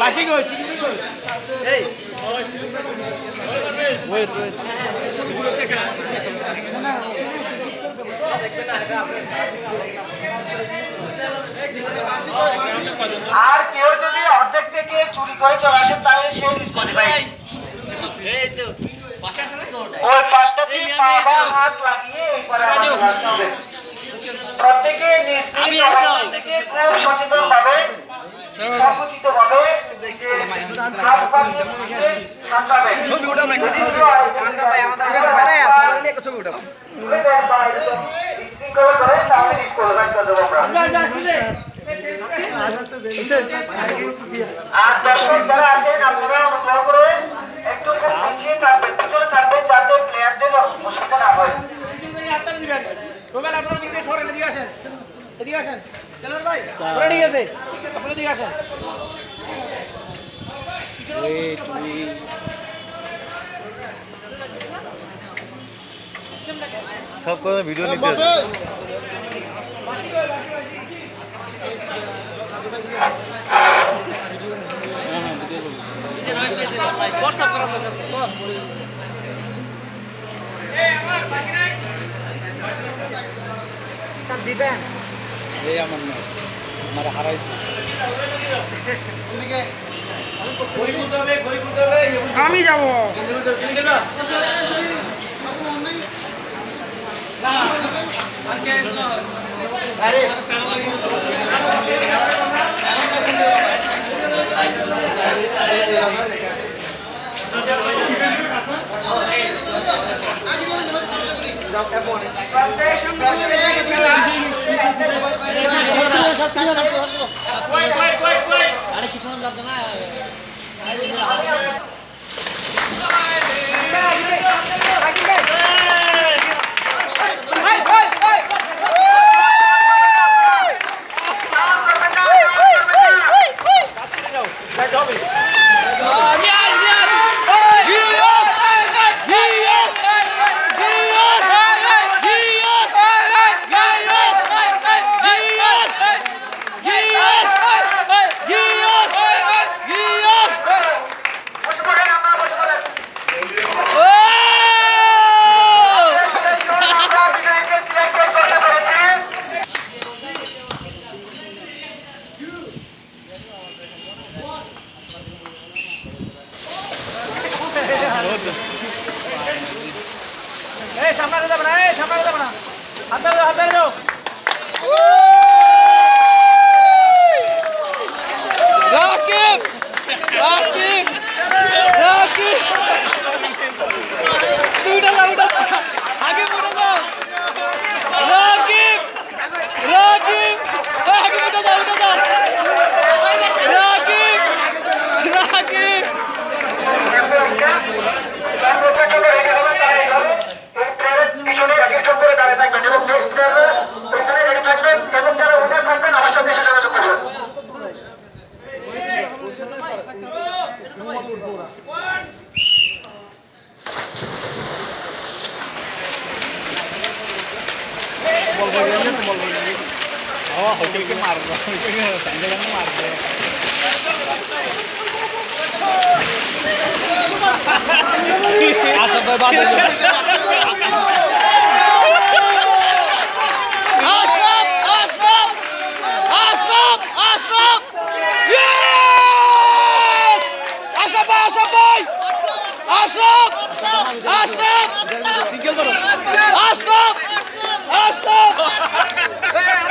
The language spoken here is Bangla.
বাসি কই এই ওয়েট আর কেউ যদি অর্ধেক থেকে চুরি করে চলে আসেন তাহলে সে ডিসকোয়ালিফাই। এই তো ওই পাশটাতে পা বা হাত লাগিয়ে এইবারে আমার চলে আসতে হবে। প্রত্যেকে নিজ নিজ অবস্থান থেকে খুব সচেতন ভাবে সংকুচিত ভাবে হাত পাকিয়ে মুখে সামলাবেন। ছবি উঠাও না আশা ভাই আমাদের কাছে দাঁড়ায় আপনি একটা ছবি উঠাও ডিসকোয়ালিফাই করে তাহলে ডিসকোয়ালিফাই করে দেবো আমরা। আর দর্শক যারা আছেন আপনারা অনুগ্রহ করে একটু খুব পিছিয়ে থাকবেন, পিছনে থাকবেন যাতে প্লেয়ারদের অসুবিধা না হয়। সব করে ভিডিও নিতে দিবেন এই আমার ম্যাচ আমার হারাইছে আমি যাব আরে কিছু না যাবে না সামনে যাবে না সামনে যাবে না হাত দাও রাকিব রাকিব রাকিব উঠা আগে উঠে যাও রাকিব রাকিব আগে উঠে যাও রাকিব রাকিব পিছনে আগে চোখ করে দাঁড়িয়ে থাকবেন এবং নেক্সট প্লেয়াররা ওইখানে রেডি থাকবেন এবং যারা উঠে থাকবেন আমার সাথে এসে যোগাযোগ করবেন। होटल के मार रहा संजय गांधी मार रहे आशा भाई बात Ashraf!